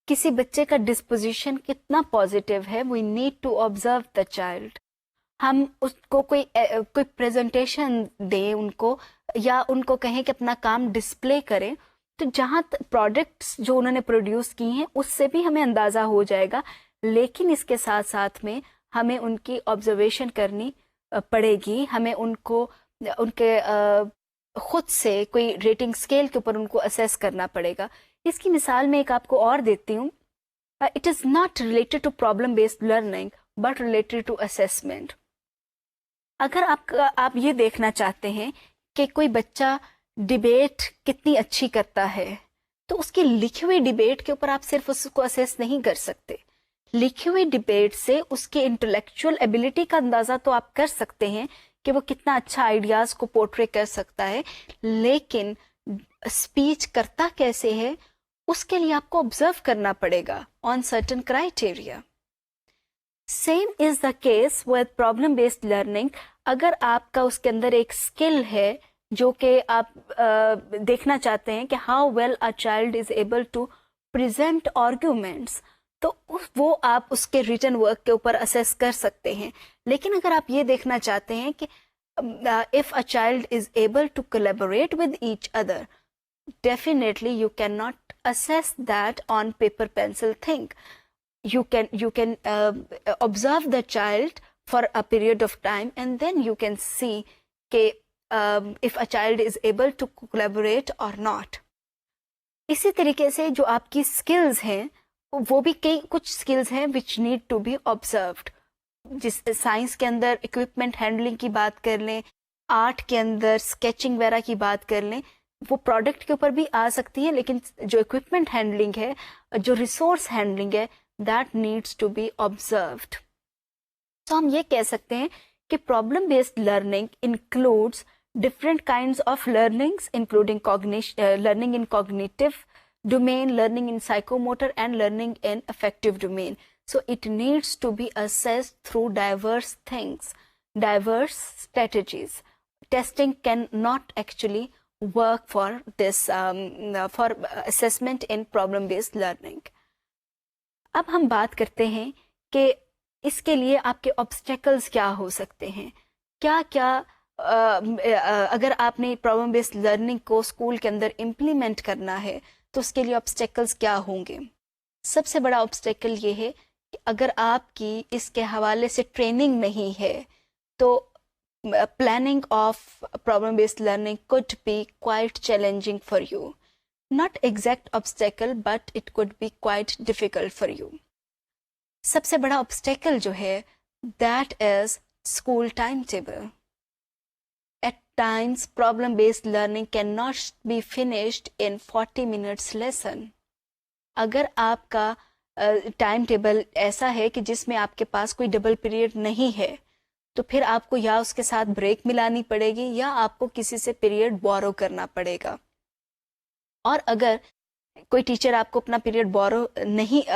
کسی بچے کا ڈسپوزیشن کتنا پازیٹیو ہے, we need to observe the child. ہم اس کو کوئی پریزنٹیشن دیں ان کو, یا ان کو کہیں کہ اپنا کام ڈسپلے کریں, تو جہاں پروڈکٹس جو انہوں نے پروڈیوس کی ہیں اس سے بھی ہمیں اندازہ ہو جائے گا. لیکن اس کے ساتھ ساتھ میں ہمیں ان کی آبزرویشن کرنی پڑے گی, ہمیں ان کو ان کے خود سے کوئی ریٹنگ اسکیل کے اوپر ان کو اسیس کرنا پڑے گا. اس کی مثال میں ایک آپ کو اور دیتی ہوں. It is not related to problem based learning but related to assessment. اگر آپ یہ دیکھنا چاہتے ہیں کہ کوئی بچہ ڈبیٹ کتنی اچھی کرتا ہے, تو اس کی لکھی ہوئی ڈبیٹ کے اوپر آپ صرف اس کو اسیس نہیں کر سکتے. لکھی ہوئی ڈبیٹ سے اس کی انٹلیکچوئل ایبلٹی کا اندازہ تو آپ کر سکتے ہیں کہ وہ کتنا اچھا آئیڈیاز کو پورٹرے کر سکتا ہے, لیکن اسپیچ کرتا کیسے ہے اس کے لیے آپ کو آبزرو کرنا پڑے گا on certain criteria. Same is the case with problem based learning. اگر آپ کا اس کے اندر ایک اسکل ہے جو کہ آپ دیکھنا چاہتے ہیں کہ how well a child is able to present arguments, تو وہ آپ اس کے ریٹن ورک کے اوپر اسیس کر سکتے ہیں. لیکن اگر آپ یہ دیکھنا چاہتے ہیں کہ if a child is able to collaborate with each other, definitely you cannot assess that on paper pencil thing. You can observe the child for a period of time and then you can see if a child is able to collaborate or not. اسی طریقے سے جو آپ کی skills ہیں وہ بھی کچھ سکلز ہیں which need to be observed. جس سائنس کے اندر اکوپمنٹ ہینڈلنگ کی بات کر لیں, آرٹ کے اندر اسکیچنگ وغیرہ کی بات کر لیں, وہ پروڈکٹ کے اوپر بھی آ سکتی ہیں, لیکن جو اکوپمنٹ ہینڈلنگ ہے, جو ریسورس ہینڈلنگ ہے, that needs to be observed. تو ہم یہ کہہ سکتے ہیں کہ problem based learning includes different kinds of learnings including learning in cognitive domain, learning in psychomotor and learning in affective domain. So it needs to be assessed through diverse things, diverse strategies. Testing cannot actually work for this, for assessment in problem-based learning. اب ہم بات کرتے ہیں کہ اس کے لیے آپ کے obstacles کیا ہو سکتے ہیں. کیا اگر آپ نے problem-based learning کو اسکول کے اندر implement کرنا ہے تو اس کے لیے obstacles کیا ہوں گے. سب سے بڑا obstacle یہ ہے کہ اگر آپ کی اس کے حوالے سے ٹریننگ نہیں ہے تو planning of problem based learning could be quite challenging for you. Not exact obstacle but it could be quite difficult for you. سب سے بڑا obstacle جو ہے that is school timetable. At times problem based learning cannot be finished in 40 minutes lesson. اگر آپ کا time table ایسا ہے کہ جس میں آپ کے پاس کوئی ڈبل پیریڈ نہیں ہے تو پھر آپ کو یا اس کے ساتھ بریک ملانی پڑے گی یا آپ کو کسی سے پیریڈ بورو کرنا پڑے گا. اور اگر کوئی ٹیچر آپ کو اپنا پیریڈ بورو نہیں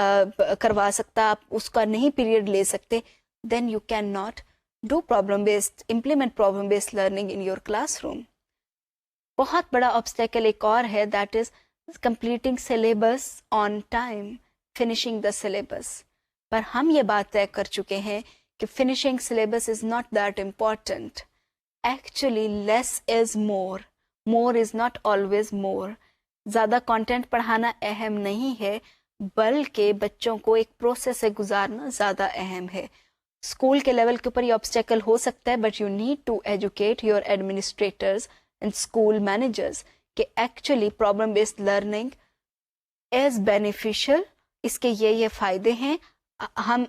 کروا سکتا, آپ اس کا نہیں پیریڈ لے سکتے, then you can not do problem based implement problem based learning in your classroom. بہت بڑا آبسٹیکل ایک اور ہے, that is completing syllabus on time, finishing the syllabus. پر ہم یہ بات طے کر چکے ہیں کہ finishing syllabus is not that important. Actually less is more, more is not always more. زیادہ کانٹینٹ پڑھانا اہم نہیں ہے, بلکہ بچوں کو ایک پروسیس سے گزارنا زیادہ اہم ہے. اسکول کے لیول کے اوپر یہ آبسٹیکل ہو سکتا ہے, but you need to educate your administrators and school managers کہ actually problem based learning is beneficial, اس کے یہ فائدے ہیں, ہم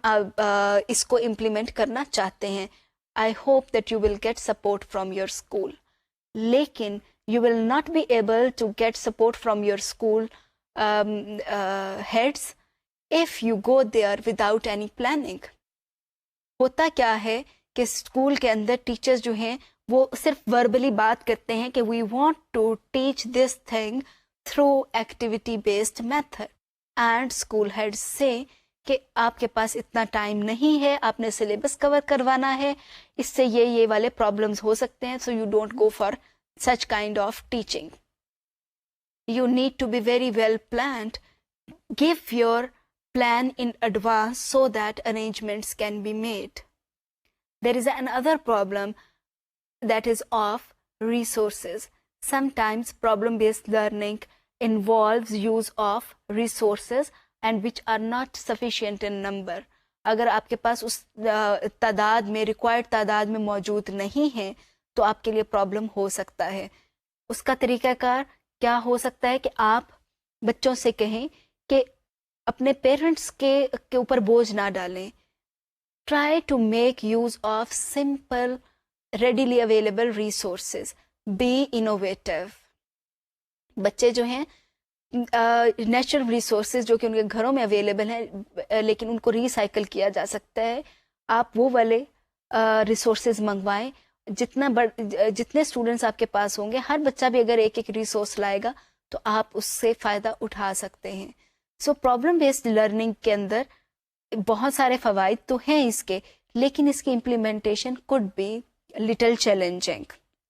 اس کو امپلیمنٹ کرنا چاہتے ہیں. I hope that you will get support from your school. لیکن you will not be able to get support from your school heads if you go there without any planning. ہوتا کیا ہے کہ اسکول کے اندر teachers جو ہیں وہ صرف وربلی بات کرتے ہیں کہ we want to teach this thing through activity based method, and school heads say کہ آپ کے پاس اتنا ٹائم نہیں ہے, آپ نے سلیبس کور کروانا ہے, اس سے یہ والے پرابلمس ہو سکتے ہیں, so you don't go for such kind of teaching. You need to be very well planned. Give your plan in advance so that arrangements can be made. There is another problem that is of resources. Sometimes problem-based learning involves use of resources and which are not sufficient in number. اگر آپ کے پاس اس تعداد میں required تعداد میں موجود نہیں ہیں تو آپ کے لیے پرابلم ہو سکتا ہے. اس کا طریقہ کار کیا ہو سکتا ہے کہ آپ بچوں سے کہیں کہ اپنے پیرنٹس کے اوپر بوجھ نہ ڈالیں. Try to make use of simple readily available resources. Be innovative. بچے جو ہیں نیچرل ریسورسز جو کہ ان کے گھروں میں اویلیبل ہیں لیکن ان کو ریسائیکل کیا جا سکتا ہے, آپ وہ والے ریسورسز منگوائیں. جتنے اسٹوڈنٹس آپ کے پاس ہوں گے, ہر بچہ بھی اگر ایک ریسورس لائے گا تو آپ اس سے فائدہ اٹھا سکتے ہیں. سو پرابلم بیسڈ لرننگ کے اندر بہت سارے فوائد تو ہیں اس کے, لیکن اس کی implementation could be little challenging,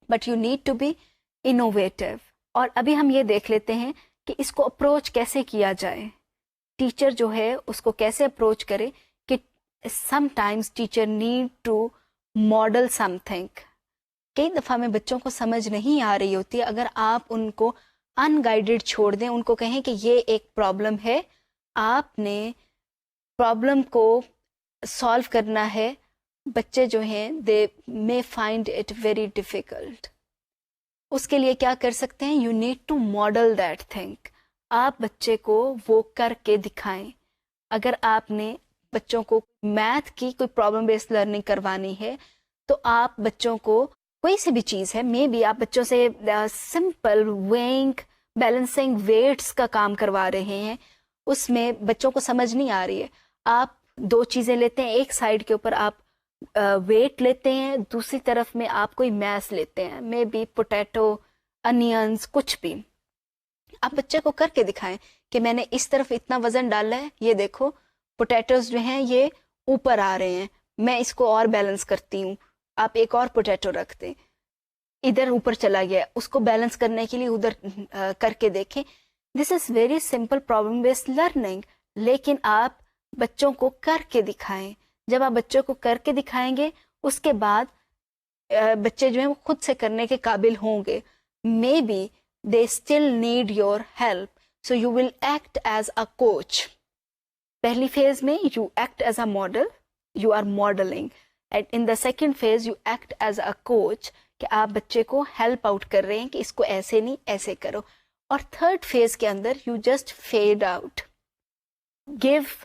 but you need to be innovative. اور ابھی ہم یہ دیکھ لیتے ہیں کہ اس کو اپروچ کیسے کیا جائے. ٹیچر جو ہے اس کو کیسے اپروچ کرے کہ sometimes teacher need to model something. کئی دفعہ میں بچوں کو سمجھ نہیں آ رہی ہوتی ہے, اگر آپ ان کو ان گائیڈڈ چھوڑ دیں, ان کو کہیں کہ یہ ایک پرابلم ہے, آپ نے پرابلم کو سالو کرنا ہے, بچے جو ہیں they may find it very difficult. اس کے لیے کیا کر سکتے ہیں, you need to model that thing. آپ بچے کو وہ کر کے دکھائیں. اگر آپ نے بچوں کو میتھ کی کوئی پرابلم بیسڈ لرننگ کروانی ہے تو آپ بچوں کو کوئی سی بھی چیز ہے, مے بی آپ بچوں سے سمپل ویئنگ بیلنسنگ ویٹس کا کام کروا رہے ہیں, اس میں بچوں کو سمجھ نہیں آ رہی ہے, آپ دو چیزیں لیتے ہیں, ایک سائڈ کے اوپر آپ ویٹ لیتے ہیں, دوسری طرف میں آپ کوئی میس لیتے ہیں, مے بی پوٹیٹو, انینز, کچھ بھی. آپ بچے کو کر کے دکھائیں کہ میں نے اس طرف اتنا وزن ڈالا ہے, یہ دیکھو پوٹیٹوز جو ہیں یہ اوپر آ رہے ہیں, میں اس کو اور بیلنس کرتی ہوں. آپ ایک اور پوٹیٹو رکھ دیں, ادھر اوپر چلا گیا, اس کو بیلنس کرنے کے لیے ادھر کر کے دیکھیں. This is very simple problem based learning, لیکن آپ بچوں کو کر کے دکھائیں. جب آپ بچوں کو کر کے دکھائیں گے اس کے بعد بچے جو ہیں وہ خود سے کرنے کے قابل ہوں گے. Maybe they still need your help, so you will act as a coach. پہلی فیز میں you act as a model, you are modeling, and in the second phase you act as a coach کہ آپ بچے کو help out کر رہے ہیں کہ اس کو ایسے نہیں ایسے کرو. اور تھرڈ فیز کے اندر you just fade out, give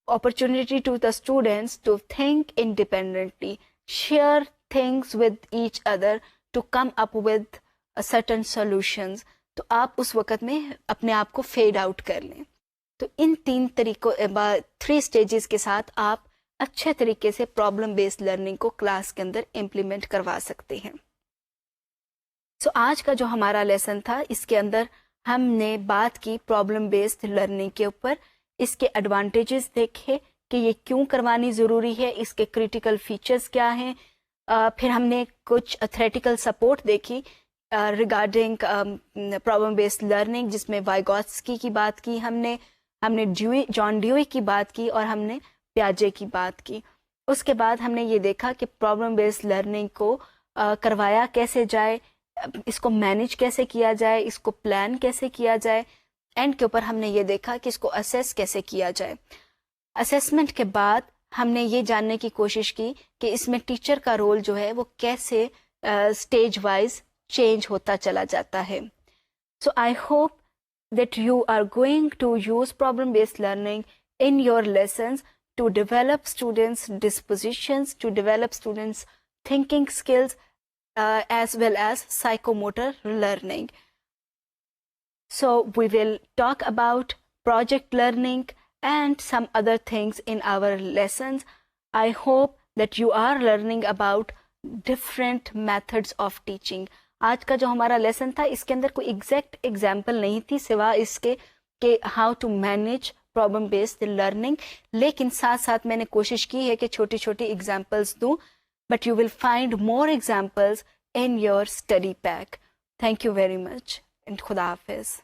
opportunity to the students to think independently, share things with each other to come up with certain solutions. تو آپ اس وقت میں اپنے آپ کو فیڈ آؤٹ کر لیں. تو ان تین طریقوں 3 اسٹیجز کے ساتھ آپ اچھے طریقے سے پرابلم بیسڈ لرننگ کو کلاس کے اندر امپلیمنٹ کروا سکتے ہیں. سو آج کا جو ہمارا لیسن تھا اس کے اندر ہم نے بات کی پرابلم بیسڈ لرننگ کے اوپر، اس کے ایڈوانٹیجز دیکھے کہ یہ کیوں کروانی ضروری ہے، اس کے کریٹیکل فیچرز کیا ہیں. پھر ہم نے کچھ تھریٹیکل سپورٹ دیکھی ریگارڈنگ پرابلم بیسڈ لرننگ، جس میں وائگوٹسکی کی بات کی ہم نے جان ڈیوی کی بات کی، اور ہم نے پیاجے کی بات کی. اس کے بعد ہم نے یہ دیکھا کہ پرابلم بیسڈ لرننگ کو کروایا کیسے جائے، اس کو مینیج کیسے کیا جائے، اس کو پلان کیسے کیا جائے. اینڈ کے اوپر ہم نے یہ دیکھا کہ اس کو اسیس کیسے کیا جائے. اسیسمنٹ کے بعد ہم نے یہ جاننے کی کوشش کی کہ اس میں ٹیچر کا رول جو ہے وہ کیسے اسٹیج وائز چینج ہوتا چلا جاتا ہے. So I hope that you are going to use problem-based learning in your lessons to develop students' dispositions, to develop students' thinking skills, as well as psychomotor learning. So we will talk about project learning and some other things in our lessons. I hope that you are learning about different methods of teaching. آج کا جو ہمارا lesson تھا اس کے اندر کوئی exact example نہیں تھی سوائے اس کے کہ how to manage problem based learning, لیکن ساتھ ساتھ میں نے کوشش کی ہے کہ چھوٹی چھوٹی ایگزامپلس دوں. But you will find more examples in your study pack. Thank you very much and خدا حافظ.